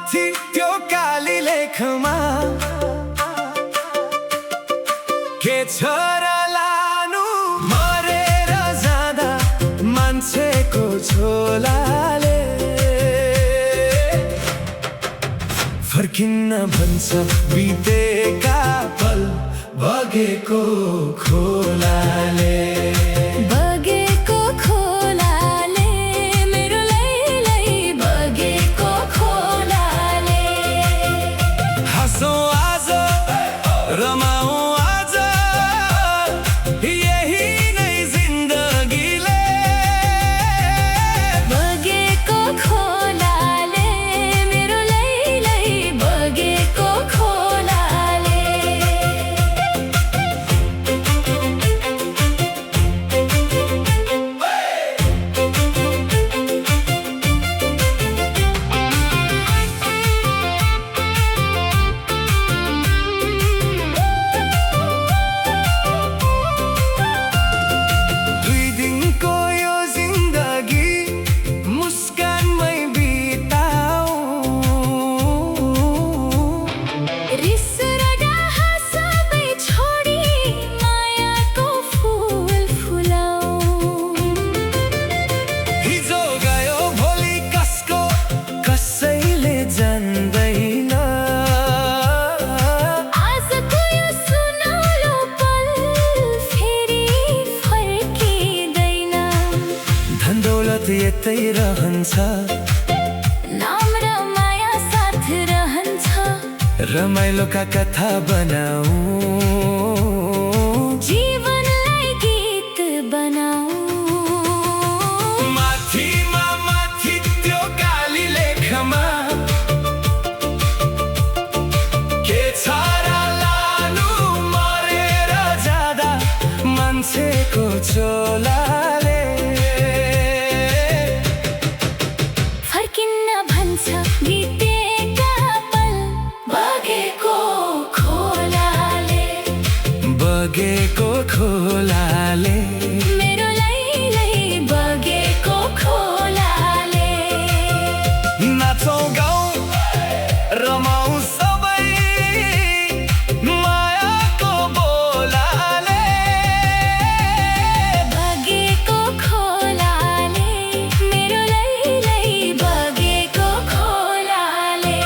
माथि त्यो काली लेखमा के छ र लानु मरेर जाँदा मान्छेको छोलाले फर्किन्न भन्छ बितेका पल बगेको खोलाले रमाऊं आज यही नै जिन्दगीले बगेको खोलाले मेरो लैलै बगेको खोलाले यतै रहन्छ नाम र माया साथ रहन्छ रमाइलोका कथा बनाऊ जीवनलाई गीत बनाऊ माथि त्यो काली लेखमा के छ र लानु मरेर जाँदा मान्छेको चोलाले बितेका पल बगेको खोलाले मेरो लैलै बगेको खोलाले नाचौं गाउँ रमाऊं सबै मायाको बोलाले बगेको खोलाले मेरो लैलै बगेको खोलाले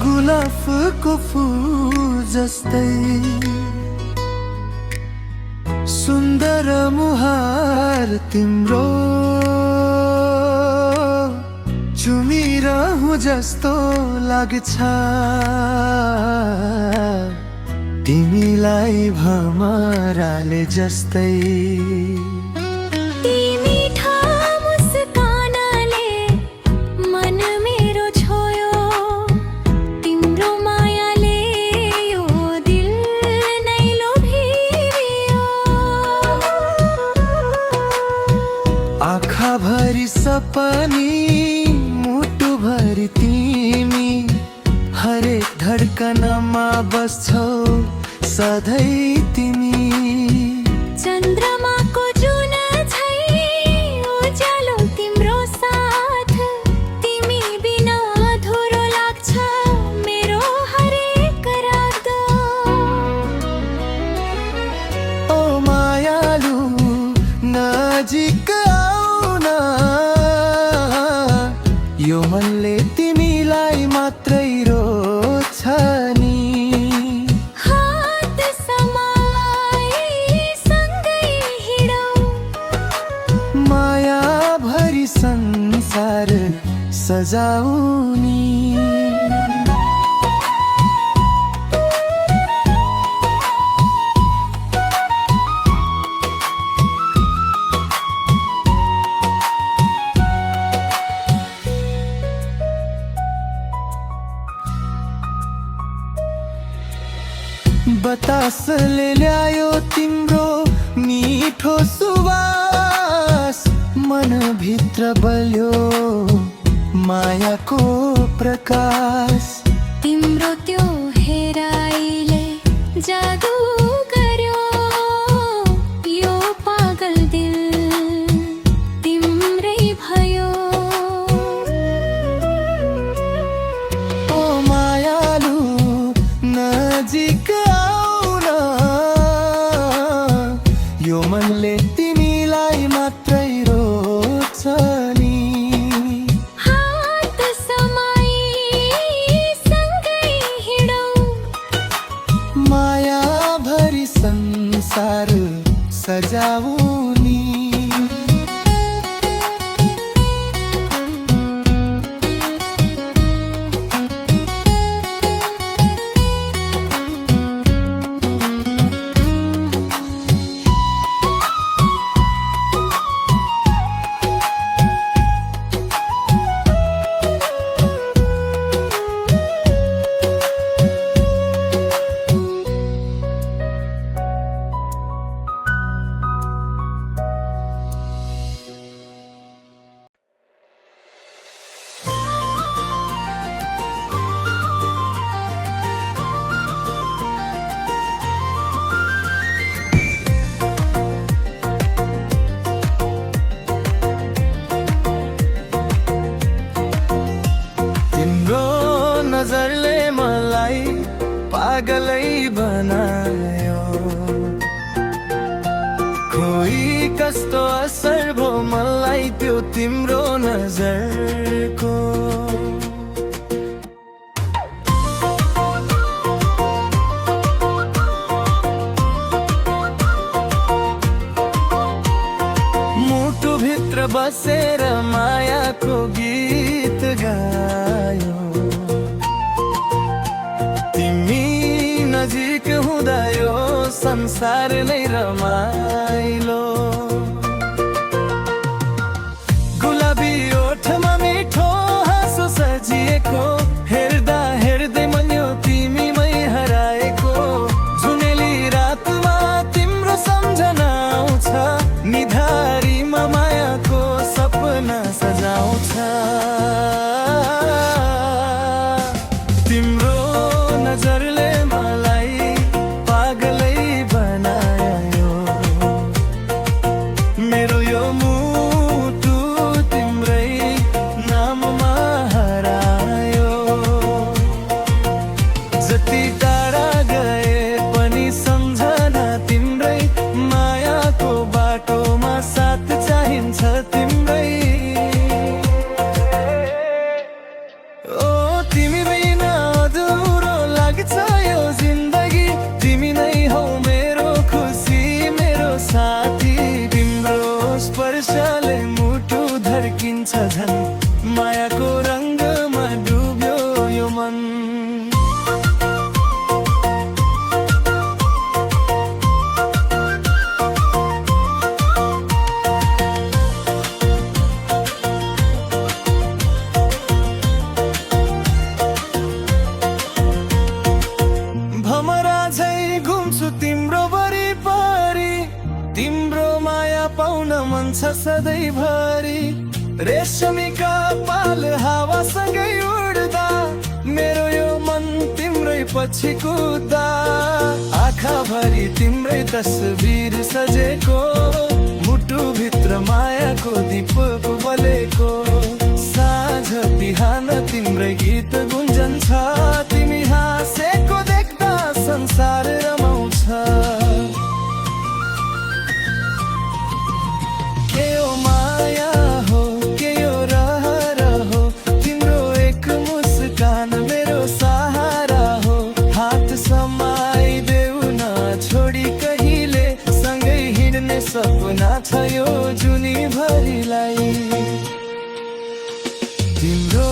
गुलाबको फूल जस्तै सुन्दर मुहार तिम्रो चुमिरहु जस्तो लाग्छ तिमीलाई भमराले जस्तै आँखा भरी सपनी मुटु भरी तिमी हरेक धड्कनमा बस्छौ सधैँ तिमी चन्द्रमाको जुन झै उज्यालो तिम्रो साथ तिमी बिना अधुरो लाग्छ मेरो हरेक रात ओ मायालु नजिक यो मनले तिमीलाई मात्रै रोज्छ नि सजाउनी। बतासले ल्यायो तिम्रो मिठो सुवास, मनभित्र बल्यो मायाको प्रकाश। तिम्रो त्यो हेराइले जादु गर्यो यो पागल दिल तिम्रै भयो। ओ मायालु नजिक आउन, यो मनले तिमीलाई मात्रै रोज्छ नि। हात समाई सँगै हिँडौँ, माया भरी संसार सजाउनी। नजरले मलाई पागलै बनायो, खोइ कस्तो असर भो मलाई त्यो तिम्रो नजरको। मुटुभित्र बसेर मायाको गीत गायो, नजिक हुँदा यो संसार नै रमाइलो। गुलाबी ओठमा मिठो हाँसो सजिएको, हेर्दा हेर्दै मन यो तिमीमै हराएको। जुनेली रातमा तिम्रो सम्झना आउँछ, निधारीमा मायाको सपना सजाउँछ। तिम्रो नजरले झन् मायाको रङ्गमा डुब्यो यो मन। भमरा झै घुम्छु तिम्रो वरिपरि, तिम्रो माया पाउन मन छ सधैँभरि। रेशमीका पाल हावासँगै उड्दा, मेरो यो मन तिम्रै पछि कुद्दा। आँखाभरि तिम्रै तस्बिर सजेको, मुटुभित्र मायाको दीप बलेको। साँझ बिहान तिम्रै गीत गुन्जन्छ, तिमी हाँसेको देख्दा संसार रमाउँछ। के यो माया हो, के यो रहर हो, तिम्रो एक मुस्कान मेरो सहारा हो। हात समाइदेऊ न छोडी कहिले, सँगै हिँड्ने सपना छ यो जुनी भरिलाई। तिम्रो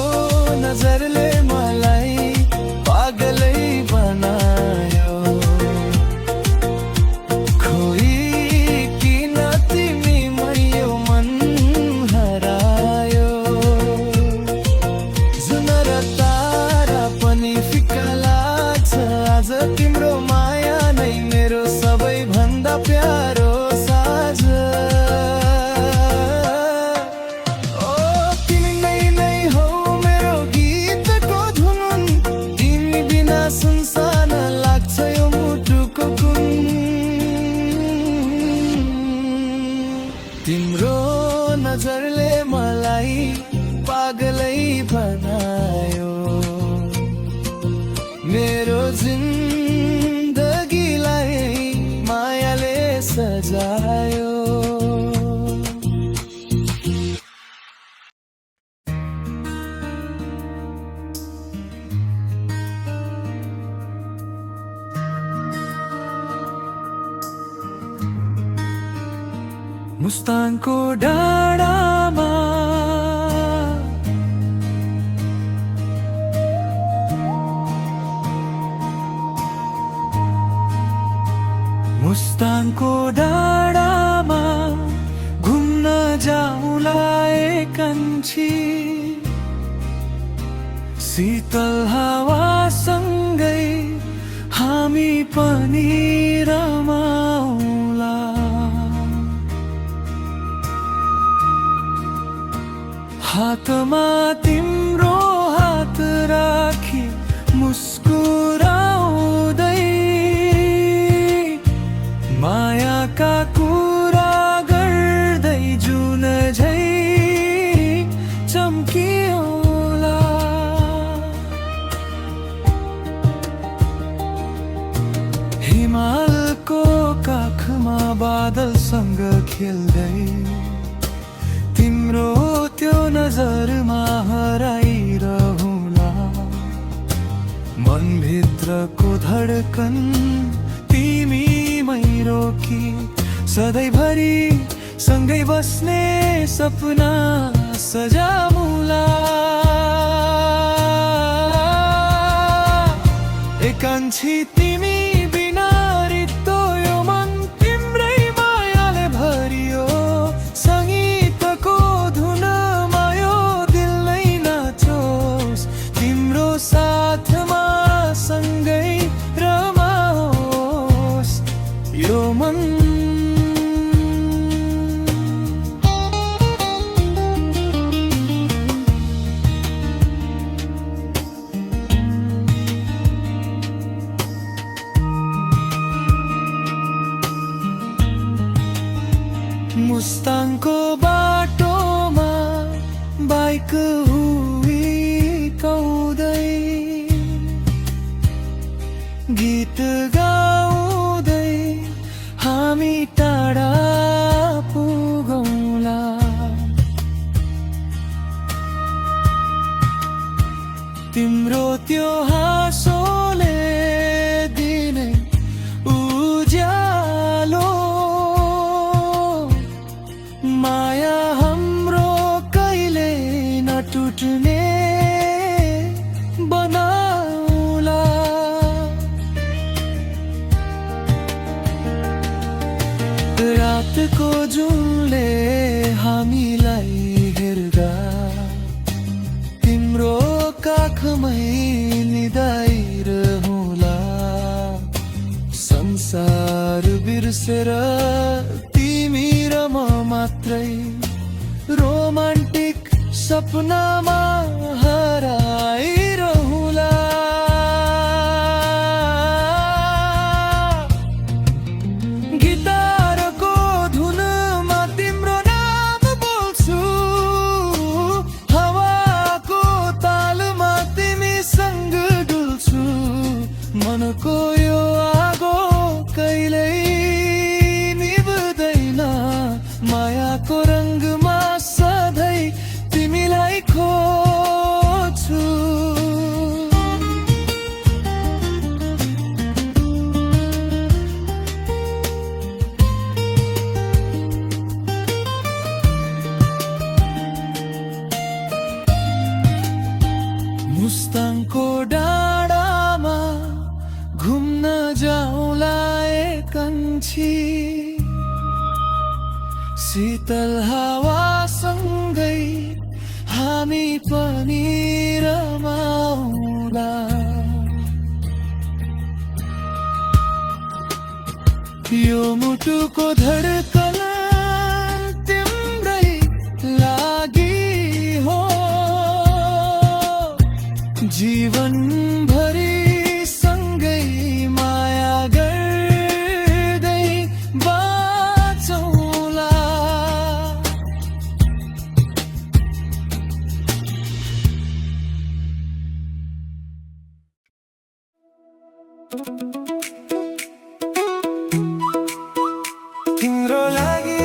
मुस्ताङको डाँडामा मुस्ताङको डाँडामा घुम्न जाउँला एकान्छी शीतल हावासँगै हामी पनि रमाउला हातमा तिम्रो हात राखी मुस्कुराउँदै मायाका कुरा गर्दै जुन झै चम्कियोला हिमालको काखमा बादलसँग खेल्दै तिम्रो त्यो नजरमा हराइरहुला मनभित्रको धडकन तिमीमै रोकी सधैँभरि सँगै बस्ने सपना सजामुला एकान्छी तिमी बिना रित्तो यो मन तिम्रै मायाले भरियो सङ्गीतको धुनमा यो दिल नै नाचोस् तिम्रो साथमा सँगै रमाओस् यो मन मुस्ताङको बाटोमा बाइक हुर्काउँदै गीत गाउँदै हामी टाढा पुगौँला तिम्रो त्यो हाँसोले दिने उज्यालो माया हाम्रो कहिले नटुट्ने बनाउला रातको जुनले हामीलाई हेर्दा तिम्रो काखमै निदाइरहुला संसार बिर्सेर तिमी र म मात्रै रोमान्टिक सपनामा हराइरहुला गिटारको धुनमा तिम्रो नाम बोल्छु हावाको तालमा तिमीसँग डुल्छु मनको यो आगो कहिल्यै निभ्दैन मायाको रङ्गमा सधैँ तिमीलाई खोज्छु मुस्ताङको डाँडामा घुम्न जाउँला एकान्छी शीतल हावासँगै हामी पनि रमाउला यो मुटुको धडकन तिम्रै लागि हो जीवनभरि सँगै माया गर्दै बाँचौँला तिम्रो लागि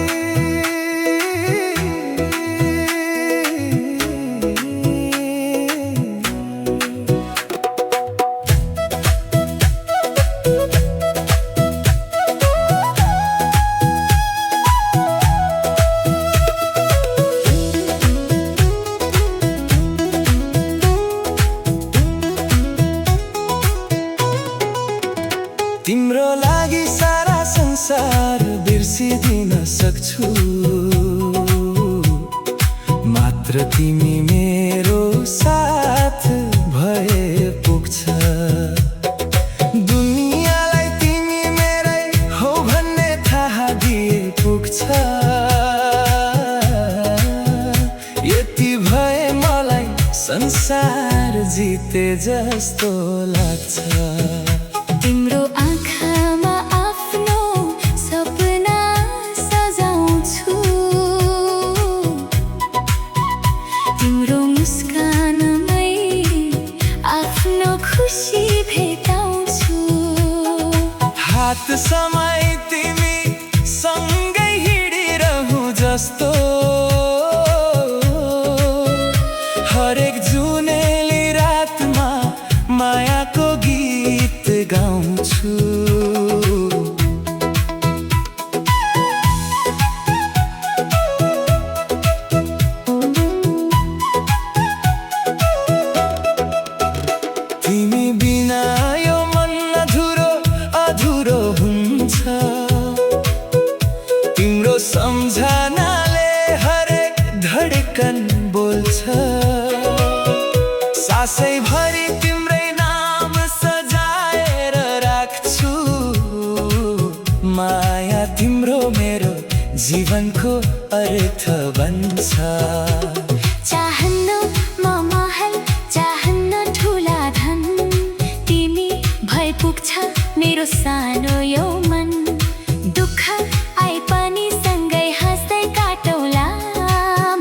तिम्रो लागि सारा संसार बिर्सिदिन सक्छु, मात्र तिमी मेरो साथ भए पुग्छ। दुनियाँलाई तिमी मेरै हो भन्ने थाहा दिए पुग्छ। यति भए मलाई संसार जिते जस्तो लाग्छ। तिम्रो आँखामा आफ्नो सपना सजाउँछु, तिम्रो मुस्कानमै आफ्नो खुसी भेटाउँछु। हात समय तिमी सँगै हिँडिरहँ जस्तो, हरेक जुनेली रातमा मायाको गीत गाउँछु। तिमी बिना यो मन अधुरो अधुरो हुन्छ। तिम्रो सम्झनाले हरेक धडकन बोल्छ। सासैभरि तिम्रै नाम सजाएर राख्छु। माया तिम्रो मेरो जीवनको अर्थ बन्छ। चाहन्न म महल, चाहन्न ठुला धन, तिमी भए पुग्छ मेरो सानो यो मन। दुःख आए पनि सँगै हाँस्दै काटौँला,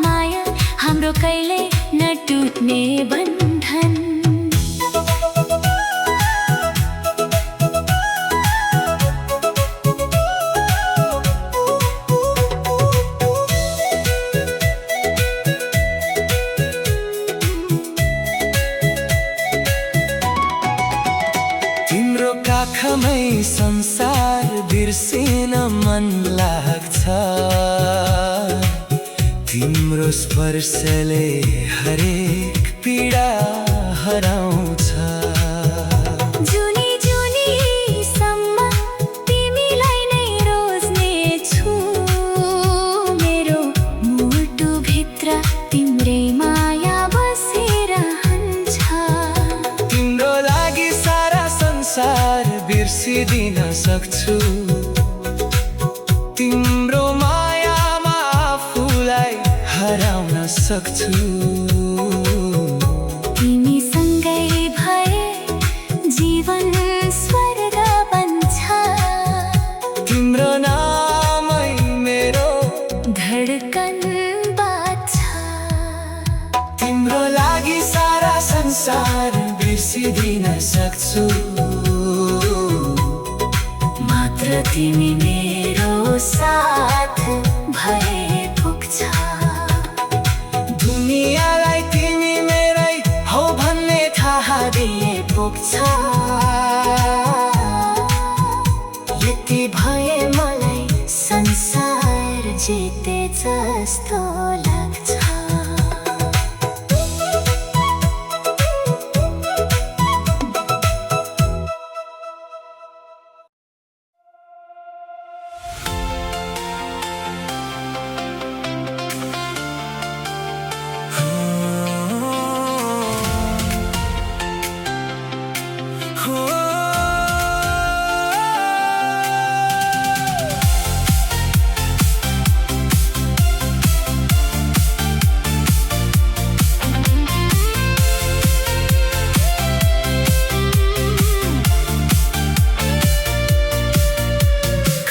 माया हाम्रो कहिले नटुट्ने बन्धन। तिम्रो काखमै संसार बिर्सिन मन लाग्छ। तिम्रो स्पर्शले हरेक पीडा हराउँछ। जुनी जुनीसम्म तिमीलाई नै रोज्नेछु, मेरो मुटुभित्र तिम्रै माया बसिरहन्छ। तिम्रो लागि सारा संसार बिर्सिदिन सक्छु। तिम्रो मायामा आफूलाई हराउन सक्छु। तिमीसँगै भए जीवन स्वर्ग बन्छ। तिम्रो नामै मेरो धडकन बाँच्छ। तिम्रो लागि सारा संसार बिर्सिदिन सक्छु, मात्र तिमी मेरो साथ भए पुग्छ। दुनियाँलाई तिमी मेरै हो भन्ने थाहा दिए पुग्छ। यति भए मलाई संसार जिते जस्तो लाग्छ।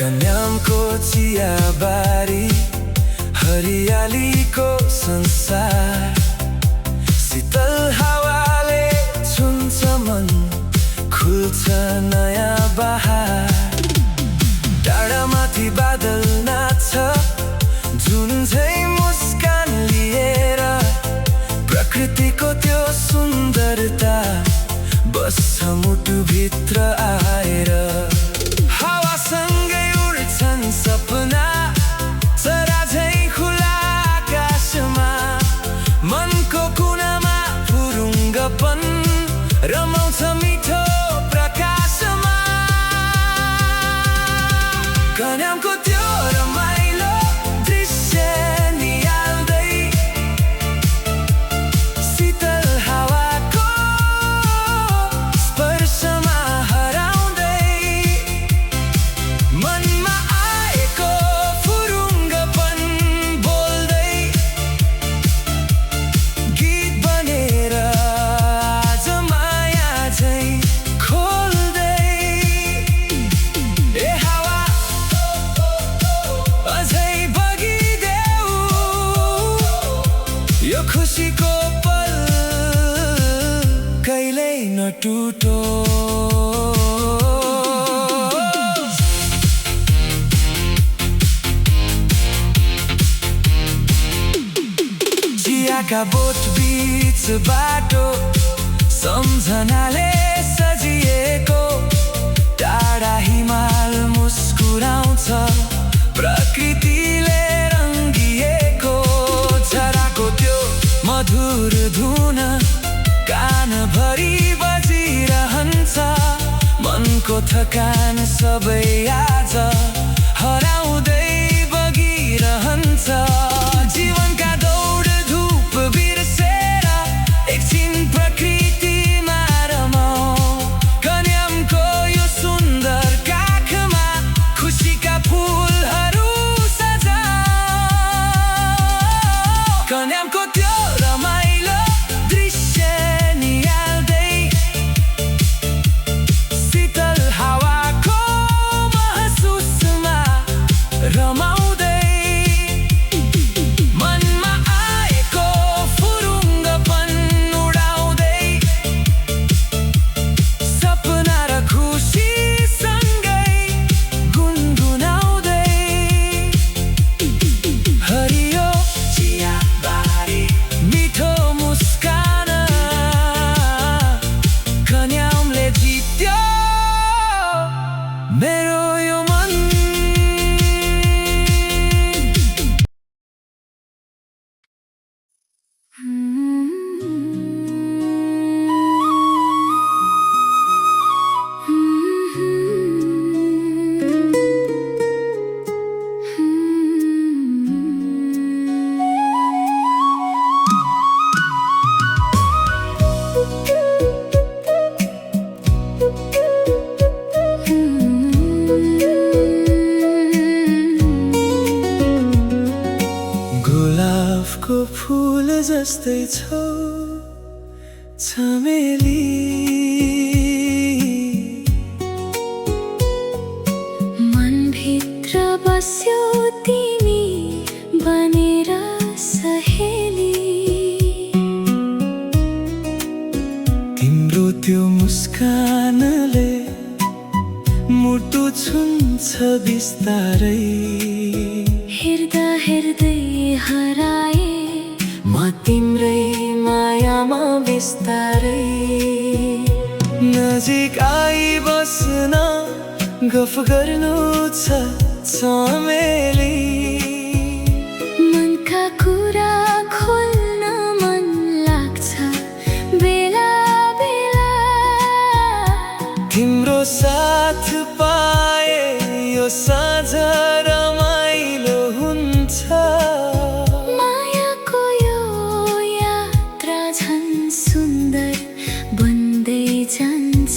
कन्यामको चियाबारी, हरियालीको संसार, शीतल हावाले छुन्छ मन, खुल्छ नयाँ बहार। डाँडामाथि बादल नाच्छ, जुन झैँ मुस्कान लिएर। प्रकृतिको त्यो सुन्दरता बस्छ मुटुभित्र आएर। हावासँगै उड्छन् सपना, चरा झैँ खुला आकाशमा। मनको कुनामा फुरुङ्गपन रमाउँछ मिठो प्रकाशमा। न टुटोस्। चियाका बोट बीच बाटो सम्झनाले सजिएको, टाढा हिमाल मुस्कुराउँछ प्रकृतिले रङ्गिएको। झराको त्यो मधुर धुन कानभरि बजिरहन्छ, मनको थकान सबै आज हराउँदै बगिरहन्छ। जीवनका दौड धुप बिर्सेर एकछिन प्रकृतिमा रमाऊ। कन्यामको यो सुन्दर काखमा खुसीका फुलहरू सजाऊ। कन्यामको त्यो रमाइलो दृश्य निहाल्दै, शीतल हावाको महसुसमा रमाउँदै, मनमा आएको फुरुङ्गपन उडाउँदै, सपना र खुसीसँगै गुनगुनाउँदै। हरियो चियाबारी मिठो मुस्कान, कन्यामले जित्यो मेरो यो मन। गुलाबको फुल जस्तै छौ चमेली, मनभित्र बस्यो तिमी बनेर सहेली। तिम्रो त्यो मुस्कानले मुटु छुन्छ बिस्तारै। हेर्दा हेर्दै हराए म तिम्रै मायामा बिस्तारै। नजिक आई बस्न गफ गर्नु छ चमेली। मनका कुरा खोल्न मन लाग्छ बेला बेला। तिम्रो साथ पाए यो साँझ रमाइलो हुन्छ। मायाको यो यात्रा झन् सुन्दर बन्दै जान्छ।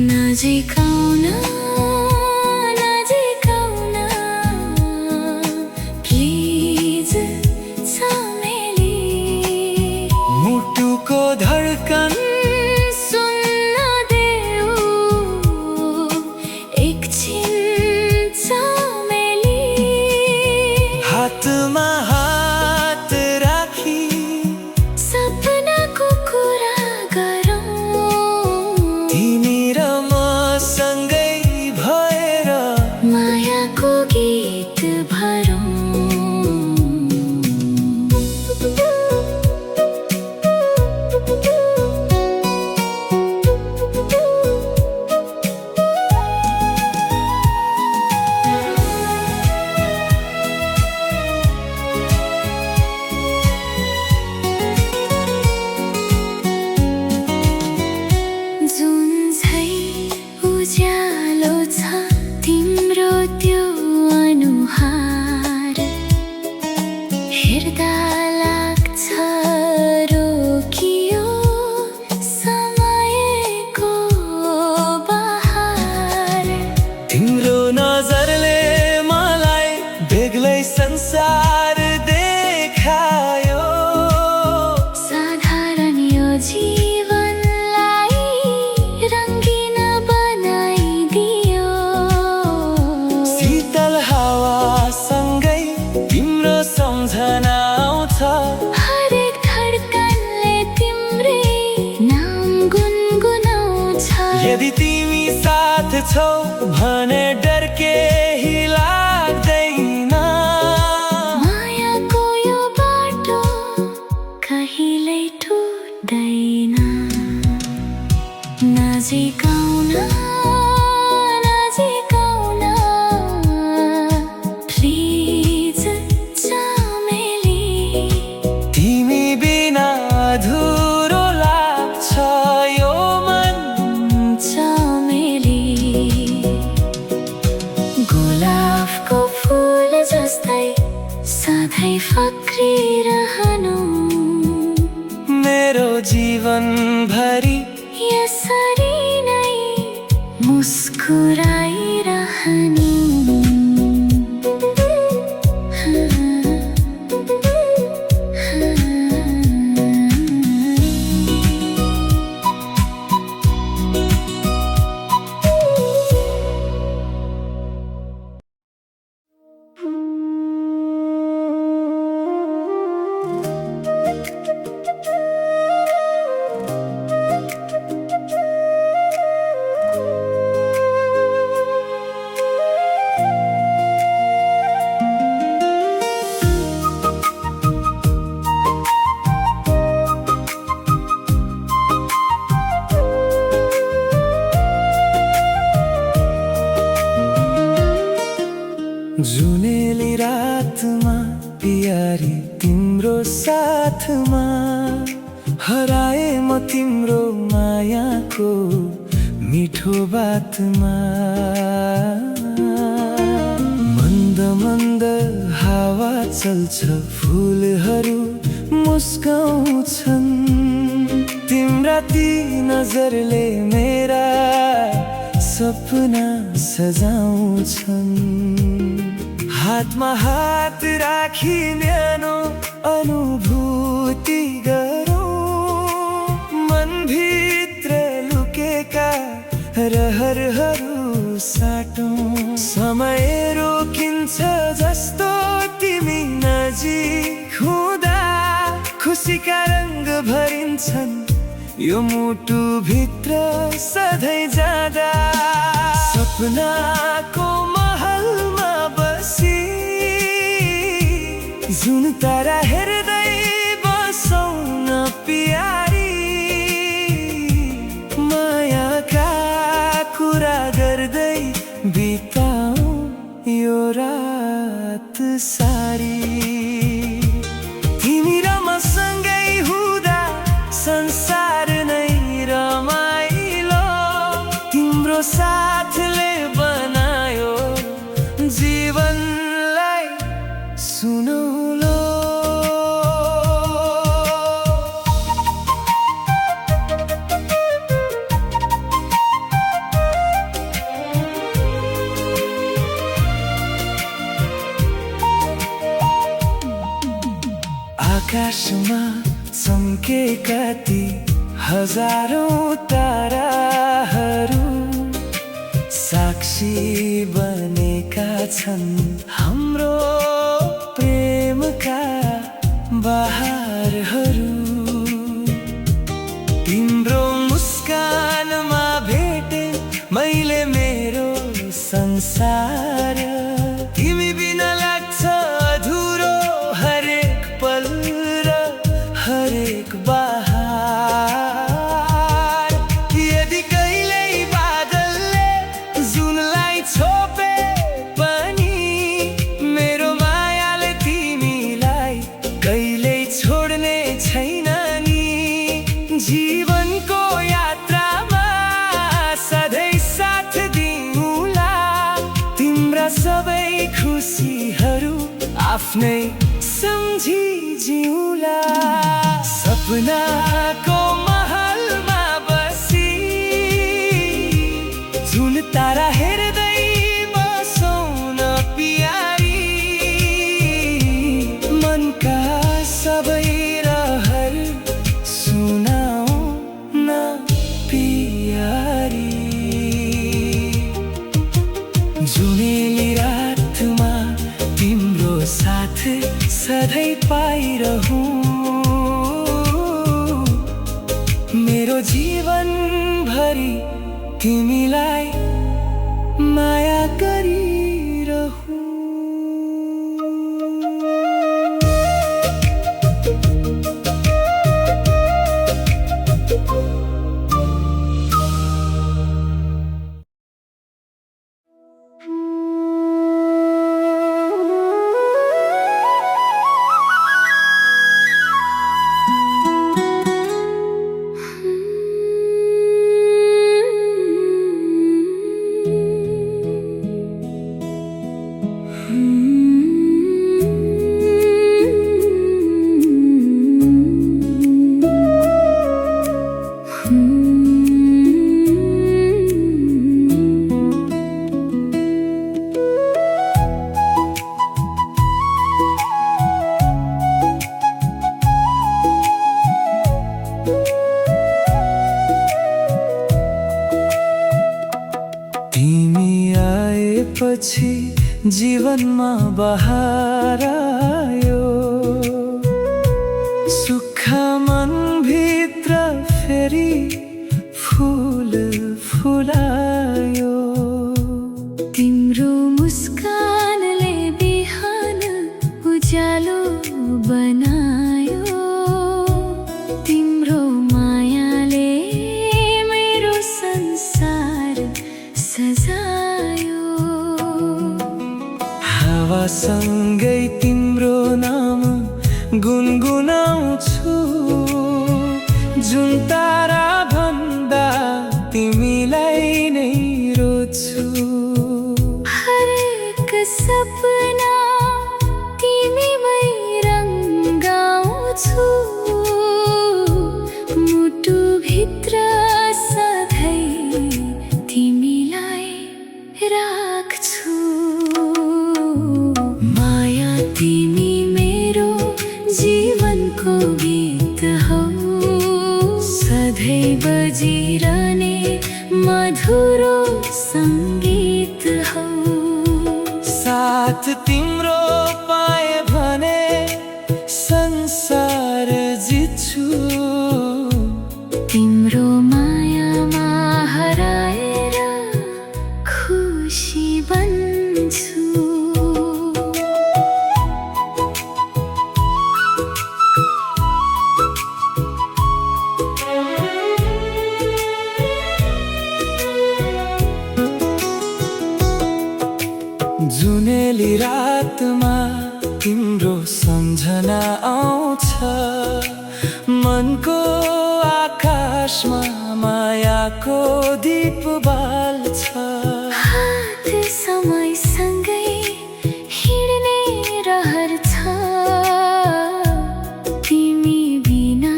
नजिक आउन नजिक आउन प्लिज चमेली। मुटुको धड्कन सुन्न देऊ एकछिन चमेली। हातमा हात राखी सपनाको कुरा गरौँ, तिमी र म सँगै भएर मायाको गीत भरौँ। साथ छौ भने डर केही लाग्दैन। मायाको यो बाटो कहिल्यै टुट्दैन। नजिकाउन नजिकाउन प्लिज चमेली। तिमी बिना अधुरो लाग्छ यो मन चमेली। गुलाबको फुल जस्तै सधैँ फक्रिरहनु। मेरो जीवन भरि यसरी नै मुस्कुराइरहनु। जुनेली रातमा प्यारी तिम्रो साथमा हराए म तिम्रो मायाको मिठो बातमा। मन्द मन्द हावा चल्छ फुलहरू मुस्काउँछन्। तिम्रा ती नजरले मेरा सपना सजाउँछन्। हातमा हात राखी न्यानो अनुभूति गरौँ। मनभित्र लुकेका रहरहरू साटौँ। समय रोकिन्छ जस्तो तिमी नजिक हुँदा खुसीका रङ्ग भरिन्छन् यो मुटु भित्र सधैँ जाँदा। सपनाको महलमा बसी जुन तारा हेर्दै बसौँ न प्यारी। मायाका कुरा गर्दै बिताऊ यो रात सारी। तिमी र मसँगै हुँदा संसार नै रमाइलो। तिम्रो साथले बनायो जीवनलाई सुनौलो। आकाशमा चम्केका ती हजारौं ताराहरू साक्षी बनेका छन् हाम्रो प्रेमका बहारहरू। तिम्रो मुस्कानमा भेटे मैले मेरो संसार। तिमी बिना लाग्छ अधुरो हरेक पल र हरेक बहार। यदि कहिल्यै बादलले जुनलाई छोपे पनि मेरो मायाले तिमीलाई कहिल्यै छोड्ने छैन नि। जीवनको यात्रामा सधैँ साथ दिउँला। तिम्रा सबै खुसीहरू आफ्नै सम्झी जिउँला। सपनाको महलमा बसी जुन तारा हेर्दै बसौँ न प्यारी। मनका सबै रहर सुनाऊ न प्यारी। जुनेली रातमा तिम्रो साथ सधैँ पाइरहूँ। मेरो जीवन भरि तिमीलाई माया गरिरहूँ। तिमी आएपछि जीवनमा बहार आयो, सुख मनभित्र फेरि फूल फुलायो। तिम्रो मुस्कानले बिहान उज्यालो बनायो, तिम्रो मायाले मेरो संसार सजायो। हावासँगै तिम्रो नाम गुनगुनाउँछु, जुन तारा भन्दा तिमीलाई नै रोज्छु। हरेक सपना तिमीमै रङ्गाउँछु, मुटुभित्र सधैँ तिमीलाई राख्छु। माया तिमी मेरो जीवनको गीत हौ, सधैँ बजिरहने मधुरो सङ्गीत हौ। साथ तिम्रो पाए भने संसार जित्छु, तिम्रो मायामा हराएर खुसी बन्छु। जुनेली रातमा तिम्रो सम्झना आउँछ, मनको आकाशमा मायाको दीप बाल्छ। हात समयसँगै हिँड्ने रहर छ, तिमी बिना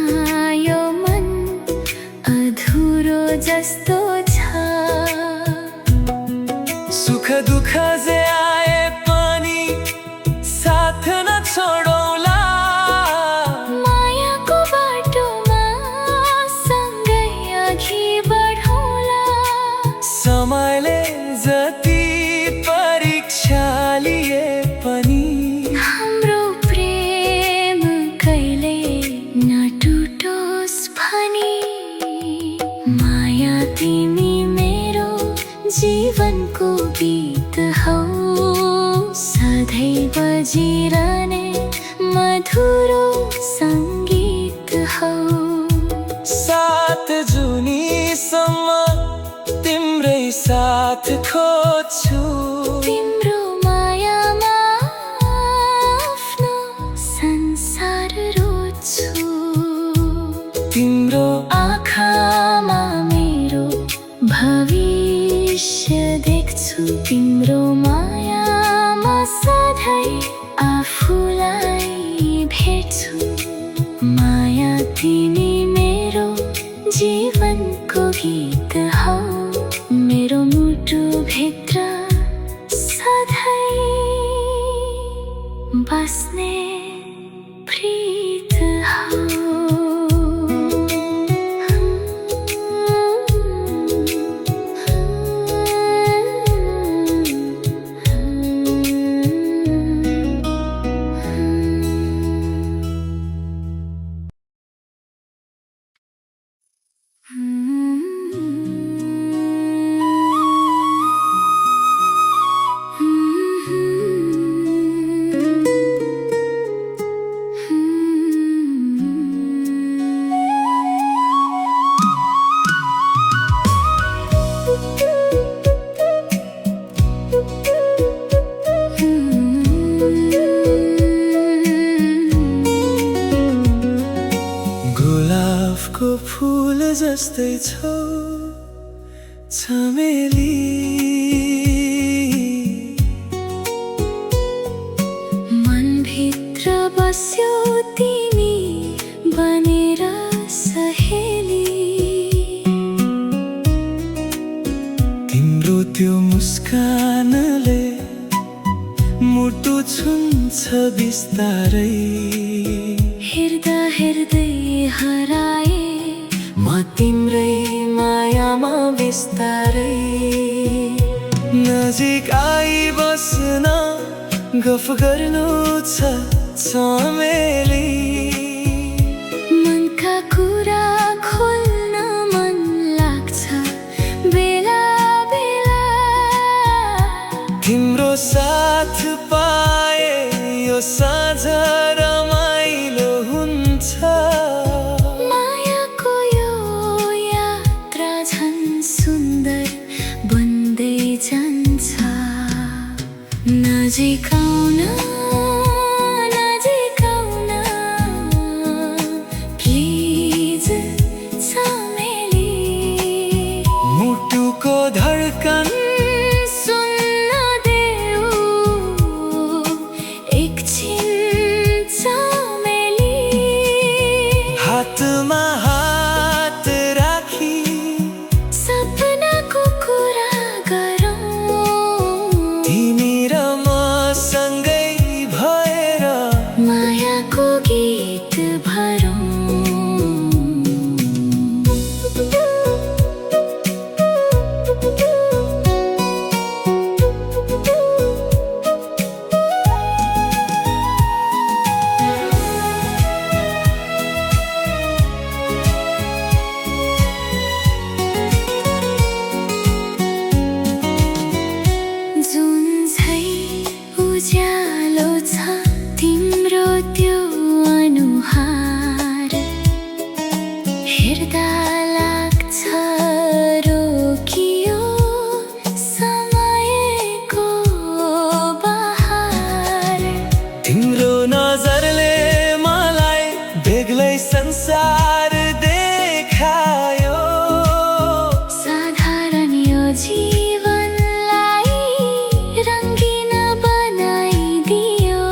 यो मन अधुरो जस्तो छ। सुख दुःख जे आए पनि साथ न छोडौला, मायाको बाटोमा सँगै अघि बढौला। समयले जति परीक्षा लिए पनि हाम्रो प्रेम कहिले नटुटोस् भनी। माया तिमी मेरो जीवनको गीत हौ, सधैँ बजिरहने मधुरो सङ्गीत हौ। साथ जुनीसम्म तिम्रै साथ खोज्छु, तिम्रो मायामा आफ्नो संसार रोज्छु। तिम्रो आँखामा मेरो भविष्य देख्छु, तिम्रो मायामा सधैँ आफूलाई भेट्छु। माया तिमी मेरो जीवनको गीत हौ, मेरो मुटुभित्र सधैँ बस्ने प्रीत हौ। बस्दैछौ चमेली। मनभित्र बस्यो तिमी बनेर सहेली। तिम्रो त्यो मुस्कानले मुटु छुन्छ बिस्तारै। हेर्दा हेर्दै हराए म तिम्रै मायामा बिस्तारै। नजिक आई बस्न गफ गर्नु छ चमेली। मनका कुरा खोल्न मन लाग्छ बेला बेला। तिम्रो साथ पाए यो साँझ रमाइलो हुन्छ। मायाको यो यात्रा झन् सुन्दर बन्दै जान्छ। नजिक आउन नजिक आउन प्लिज चमेली। मुटुको धड्कन सुन्न देऊ एकछिन चमेली। हातमा हात राखी सपनाको कुरा गरौँ। तिमी र म सँगै भएर मायाको गीत भरौँ। जुन झै उज्यालो छ तिम्रो त्यो अनुहार। हेर्दा लाग्छ रोकियो समयको बहार। तिम्रो नजरले मलाई बेग्लै संसार देखायो। साधारण यो जीवनलाई रङ्गिन बनाइदियो।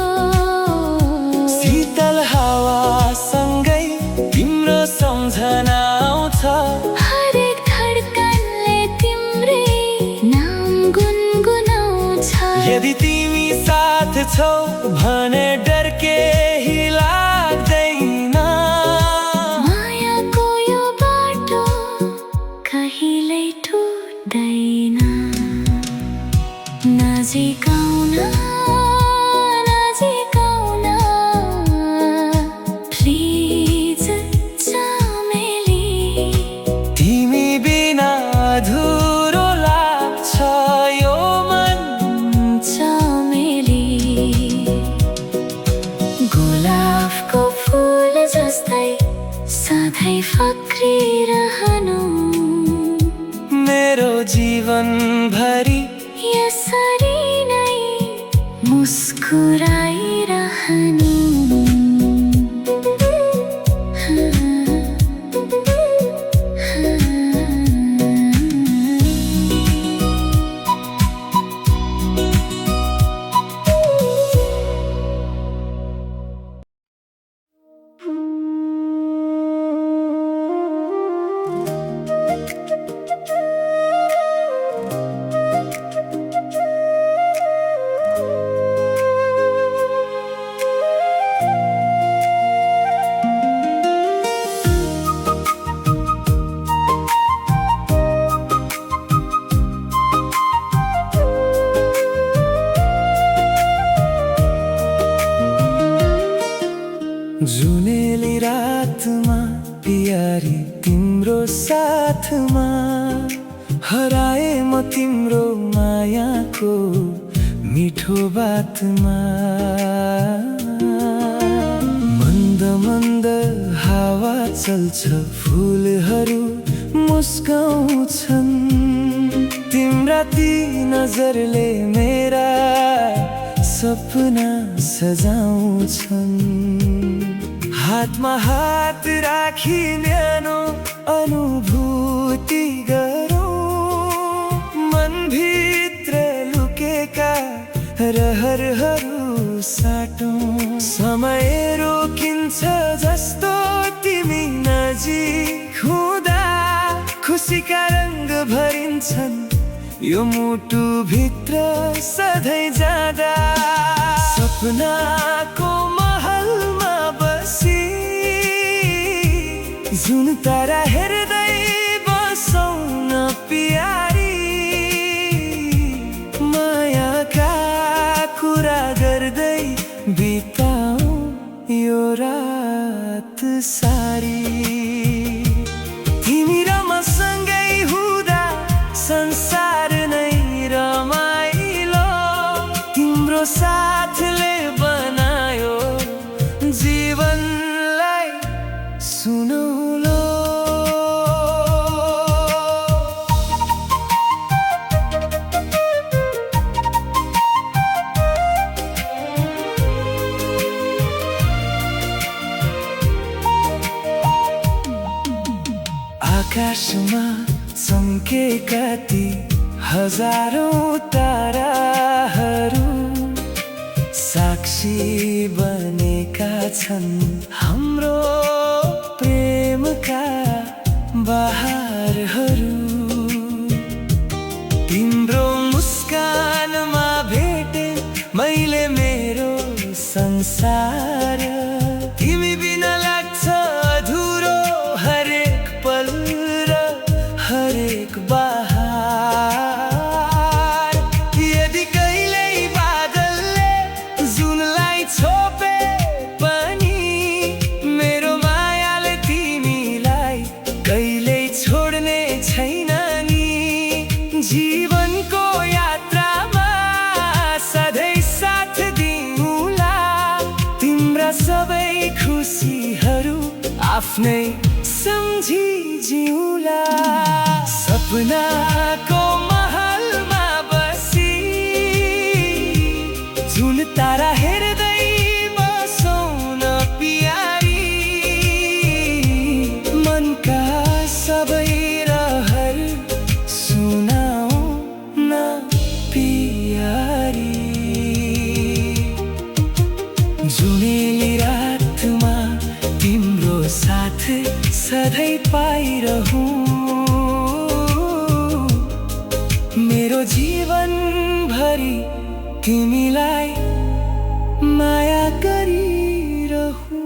शीतल हावासँगै तिम्रो सम्झना आउँछ। हरेक धड्कनले तिम्रै नाम गुनगुनाउँछ। यदि तिमी साथ छौ भने डर केही लाग्दैन। मायाको यो बाटो कहिल्यै टुट्दैन। नजिक आउन नजिक आउन प्लिज चमेली। तिमी बिना अधुरो लाग्छ यो मन चमेली गुलाबको फुल जस्तै सधैँ फक्रिरहनु। मेरो जीवन भरि यसरी नै मुस्कुराइरहनु। जुनेली रातमा प्यारी तिम्रो साथमा हराए म तिम्रो मायाको मिठो बातमा। मन्द मन्द हावा चल्छ फुलहरू मुस्काउँछन्। तिम्रा ती नजरले मेरा सपना सजाउँछन्। हातमा हात राखी न्यानो अनुभूति गरौँ मनभित्र लुकेका रहरहरू साटौँ। समय रोकिन्छ जस्तो तिमी नजिक हुँदा, खुसीका रङ्ग भरिन्छन् यो मुटु भित्र सधैँ जाँदा। सपनाको महलमा बसी जुन तारा हेर्दै बसौँ न प्यारी, मायाका कुरा गर्दै बिताऊ यो रात सारी। तिमी र म सँगै हुँदा संसार नै रमाइलो, तिम्रो साथले बनायो जीवनलाई सुनौलो। आकाशमा चम्केका ती हजारौं ताराहरू साक्षी बनेका छन् हाम्रो प्रेमका बहारहरू। तिम्रो मुस्कानमा भेटे मैले मेरो संसार, तिमी बिना लाग्छ अधुरो हरेक पल र हरेक बहार। यदि कहिल्यै बादलले जुनलाई छोपे पनि मेरो मायाले तिमीलाई कहिल्यै छोड्ने छैन नि। जीवनको यात्रामा सधैँ साथ दिउँला, तिम्रा सबै खुसीहरू आफ्नै सम्झी जिउँला। सपनाको महलमा बसी जुन तारा हेर्दै बसौँ न प्यारी, मनका सबै रहर सुनाऊ न प्यारी। जुनेली रातमा तिम्रो साथ सधैँ पाइरहूँ, मेरो जीवन भरि तिमीलाई माया गरिरहूँ।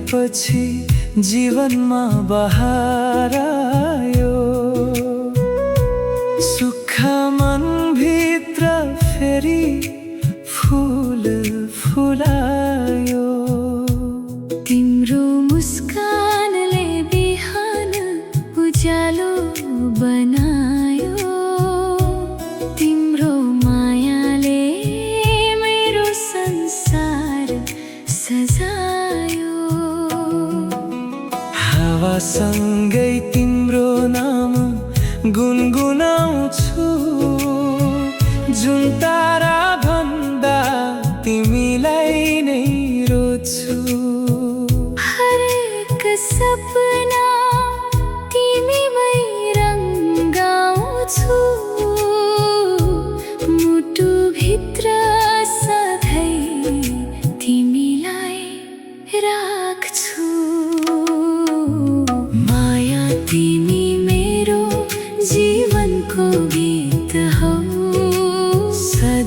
पछि जीवनमा बहार आयो, सुख मनभित्र फेरि फुल फुलायो। तिम्रो मुस्कानले बिहान उज्यालो बनायो, तिम्रो मायाले मेरो संसार सजायो। हावासँगै तिम्रो नाम गुनगुनाउँछु, जुन तारा भन्दा तिमीलाई नै रोज्छु। हरेक सपना तिमीमै रङ्गाउँछु, मुटु भित्र सधैँ तिमीलाई राख्छु। माया तिमी मेरो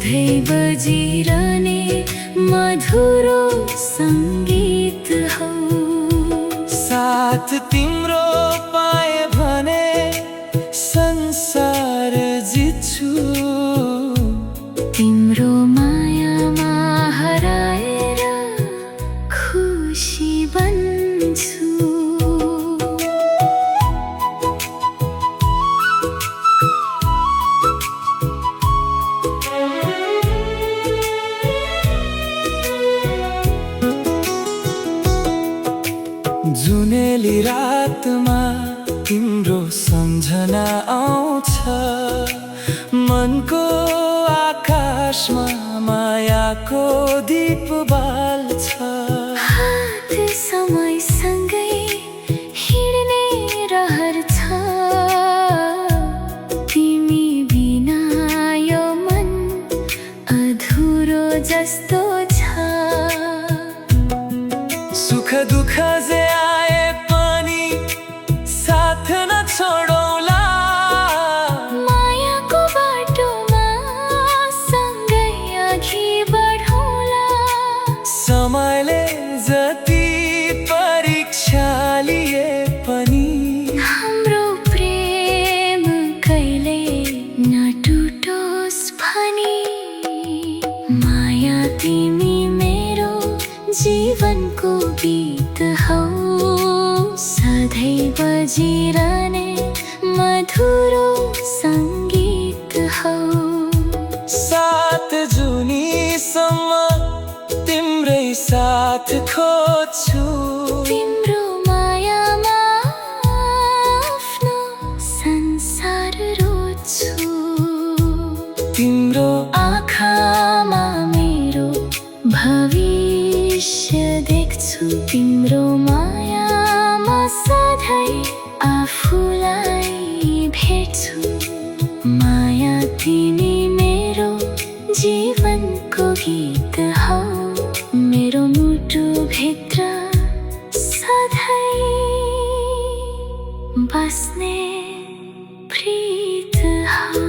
सधैँ बजिरहने मधुरो सङ्गीत हौ। साथ तिम्रो पाए भने संसार जित्छु। तिम्रो मायामा हराएर खुसी बन्छु। जुनेली रातमा तिम्रो सम्झना आउँछ। मनको आकाशमा मायाको दीप बाल्छ। हात समयसँगै हिँड्ने रहर छ। तिमी बिना यो मन अधुरो जस्तो छ। सुख दुःख जे आए पनि साथ न छोडौला। मायाको बाटोमा सँगै अघि बढौँला। समयले जति परीक्षा लिए पनि हाम्रो प्रेम कहिले नटुटोस् भनी। माया तिमी मेरो जीवनको गीत हौ। सधैँ बजिरहने मधुरो सङ्गीत हौ। सात जुनीसम्म तिम्रै साथ खोज्छु। तिम्रो मायामा आफ्नो संसार रोज्छु। तिम्रो आँखामा मेरो भविष्य देख्छु। तिम्रो मायामा सधैँ आफूलाई भेट्छु। माया तिमी मेरो जीवनको गीत हौ। मेरो मुटुभित्र सधैँ बस्ने प्रीत हौ।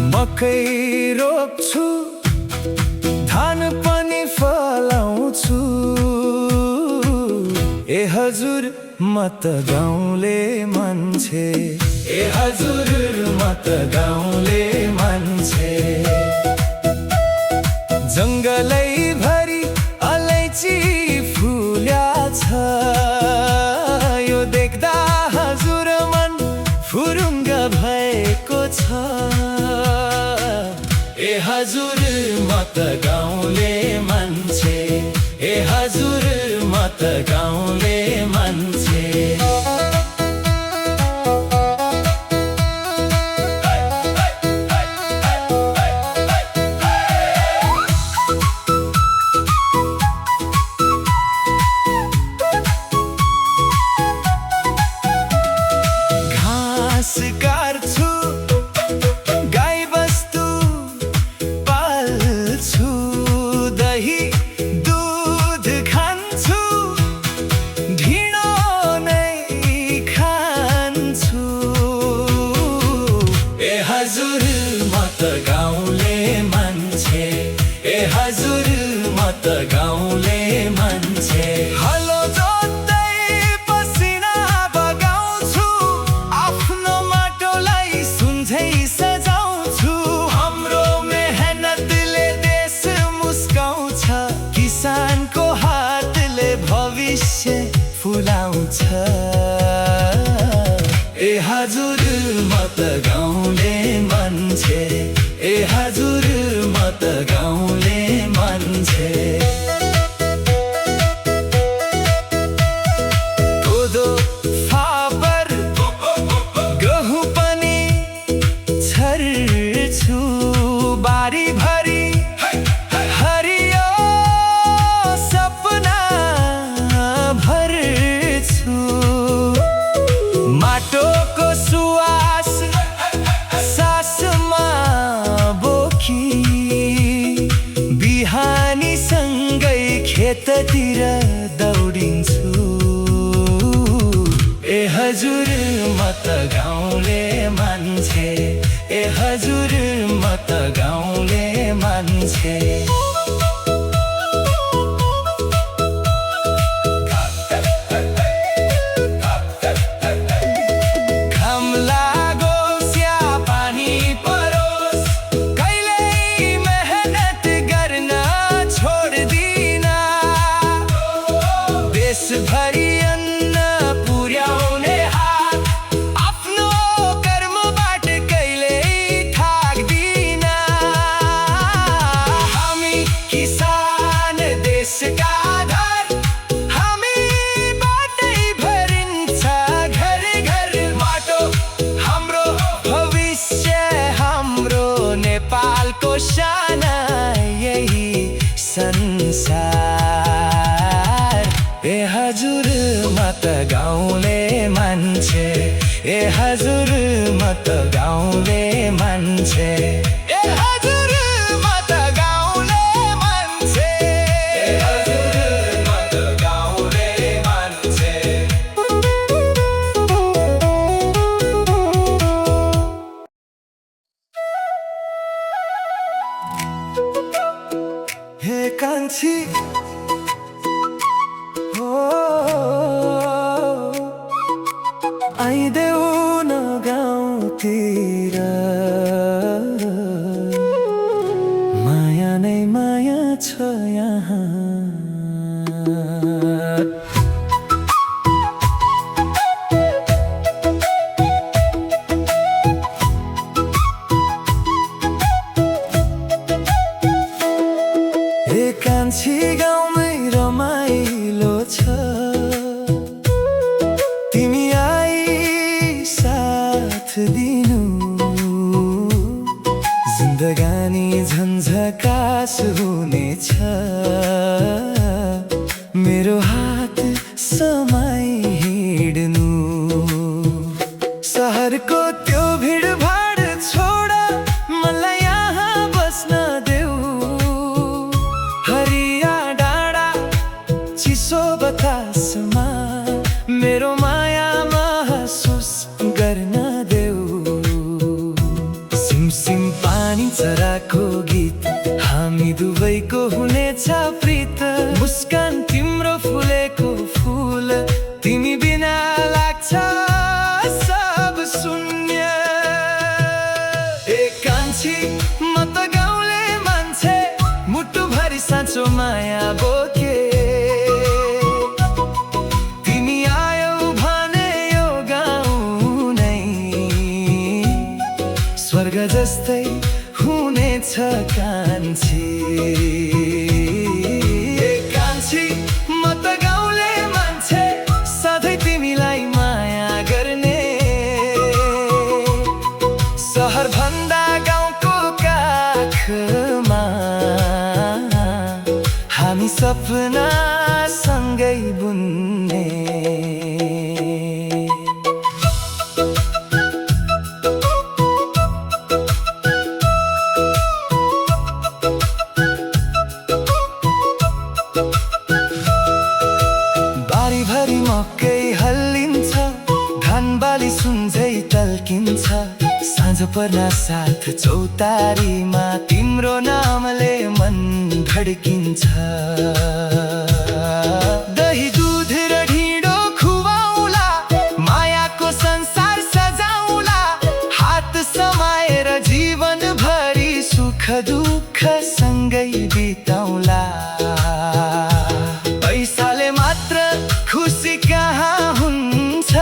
मकै रोप्छु, धान पनि फलाउँछु। ए हजुर म त गाउँले मान्छे। ए हजुर म त गाउँले मान्छे। जङ्गलै भरि अलैँची फुल्या छ। यो देख्दा हजुर मन फुरुङ्ग भएको छ। ए हजुर म त गाउँले मान्छे। ए हजुर म त गाउँले मान्छे। घाँस काट्छु, गाई बस्तु पाल्छु। दही दुध खान्छु, ढिँडो नै खान्छु। ए हजुर म त गाउँले मान्छे। ए हजुर म त गाउँले मान्छे। हलो जोत्दै पसिना बगाउँछु। आफ्नो माटोलाई सुनझै सजाउँछु। हाम्रो मेहनतले देश मुस्काउँछ। किसानको हातले भविष्य फुलाउँछ। ए हजुर म त गाउँले मान्छे। मान्छे ए हजुर म त गाउँले मान्छे कोदो फापर गहुँ पनि छर्छु बारीभरि हरियो सपना भर्छु माटोको सुवास सासमा बोकी बिहानीसँगै खेततिर दौडिन्छु ए हजुर म त गाउँले मान्छे ए हजुर म त गाउँले मान्छे भरि अन्न पुर्याउने हात आफ्नो कर्मबाट कहिल्यै थाक्दिन हामी किसान देशका आधार हामीबाटै भरिन्छ घर घर माटो हाम्रो भविष्य हाम्रो नेपालको शान यही संसार ए हजुर म त गाउँले मान्छे ए हजुर म त गाउँले मान्छे ए हजुर म त गाउँले मान्छे ए हजुर म त गाउँले मान्छे हे कान्छी आइदेऊ न गाउँतिर माया नै माया छ यहाँ ए कान्छी गाउँमै रमाइलो छ तिमी आई साथ दिनु जिन्दगानी झन्झकास हुनेछ मेरो हात समाई हिँड्नु सहरको त्यो भिडभाड छोड मलाई यहाँ बस्न देऊ हरिया डाँडा चिसो बतासमा मेरो माया महसुस गर्न देऊ सिमसिम पानी चराको गीत हामी दुवैको हुनेछ प्रीत मुस्कान तिम्रो फुलेको फुल तिमी बिना लाग्छ सब शून्य ए कान्छी म त गाउँले मान्छे मुटु भरि साँचो माया बोके तिमी आयौ भने यो गाउँ नै स्वर्ग जस्तै हुनेछ कान्छी ए कान्छी म त गाउँले मान्छे सधैँ तिमीलाई माया गर्ने सहर भन्दा गाउँको काखमा हामी सपना सँगै बुन्ने बारीभरि मकै हल्लिन्छ धान बाली सुन्झै टल्किन्छ साँझ पर्ना साथ चौतारीमा तिम्रो नामले मन धड्किन्छ दही दूध र ढिँडो खुवाउला मायाको संसार सजाउला हात समाएर जीवन भरि सुख दुःख सँगै बिताउला पैसाले मात्र खुसी कहाँ हुन्छ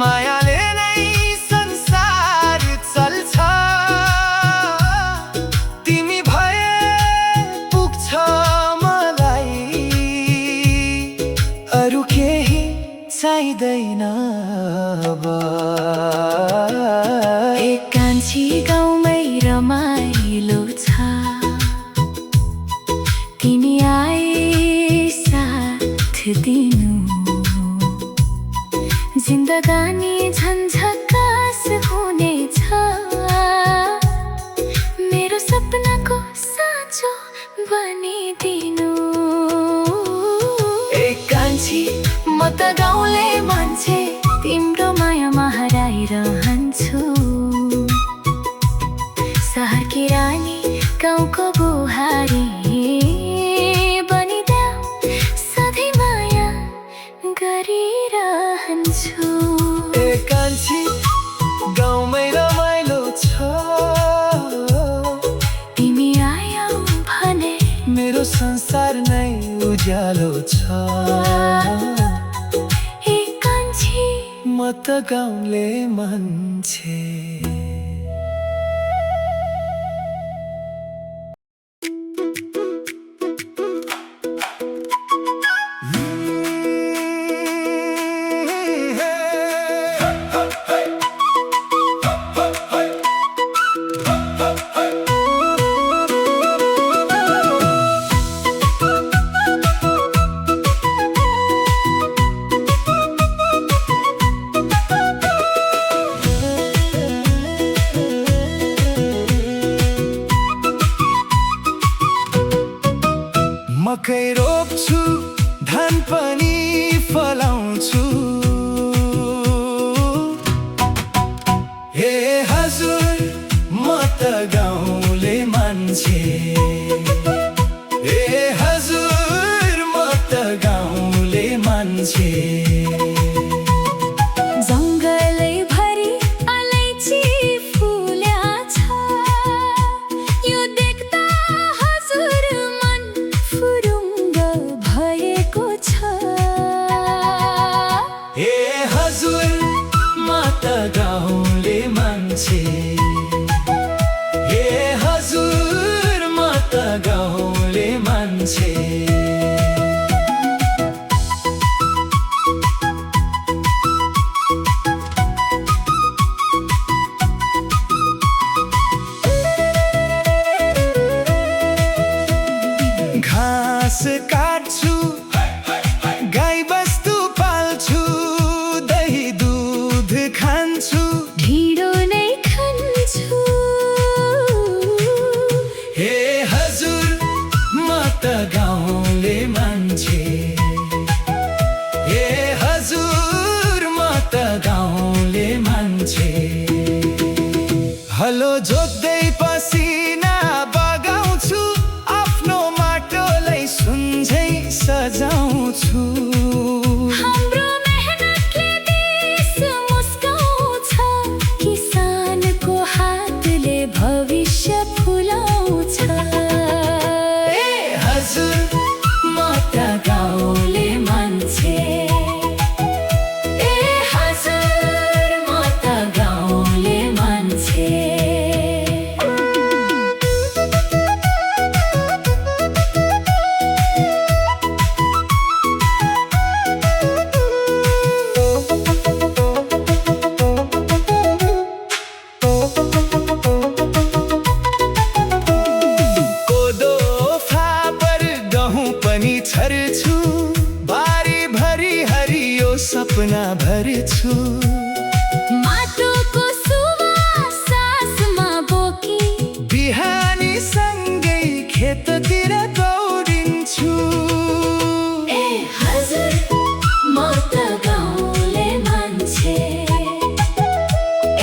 मायाले नै संसार एक कान्छी गाउँमै रमाइलो छ तिमी आए साथ दिनु जिन्दगानी झन्झकास हुनेछ मेरो सपनाको साँचो बनिदिनु एक कान्छी म त गाउँले मान्छे तिम्रो मायामा हराइरहन्छु सहरकी रानी गाउँको बुहारी बनिदेऊ सधैँ माया गरिरहन्छु एक कान्छी गाउँमै रमाइलो छ तिमी आयौ भने मेरो संसार नै उज्यालो छ एक कान्छी म त गाउँले मान्छे मकै रोप्छु धान पनि फलाउँछु हे हजुर म त गाउँले मान्छे हे हजुर म त गाउँले मान्छे जङ्गलै भरि अलैँची फुल्या छ यो देख्दा हजुर मन फुरुङ्ग भएको छ हे हजुर म त गाउँले मान्छे हे हजुर म त गाउँले मान्छे घाँस काट्छु गाई बस्तु पाल्छु दही दुध खान्छु ढिँडो नै खान्छु हे हजुर म त गाउँले मान्छे हे हजुर म त गाउँले मान्छे हलो जोत्दै पसिना बगाउँछु आफ्नो माटोलाई सुनझै सजाउँछु हाम्रो मेहनतले देश मुस्काउँछ किसानको हातले भविष्य फुलाउँछ ए हजुर म त गाउँले मान्छे ए हजुर म त गाउँले मान्छे कोदो फापर गहुँ पनि छर्छु बारी भरी हरियो सपना भर्छु माटोको सुवास सासमा बोकी बिहानी सँगै खेततिर दौडिन्छु ए हजुर म त गाउँले मान्छे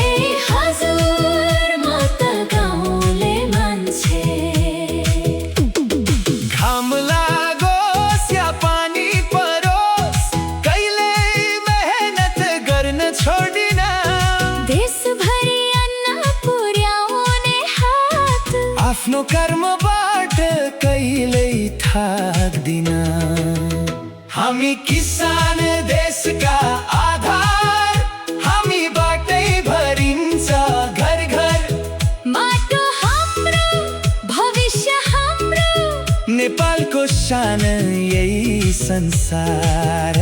ए हजुर म त गाउँले मान्छे घाम लागोस् या पानी परोस् कहिल्यै मेहनत गर्न छोड्दिन देशभरि अन्न पुर्याउने हात आफ्नो कर्मबाट कहिल्यै थाक्दिन हामी किसान देशका आधार हामीबाटै भरिन्छ घर घर माटो हाम्रो भविष्य हाम्रो नेपालको शान यही संसार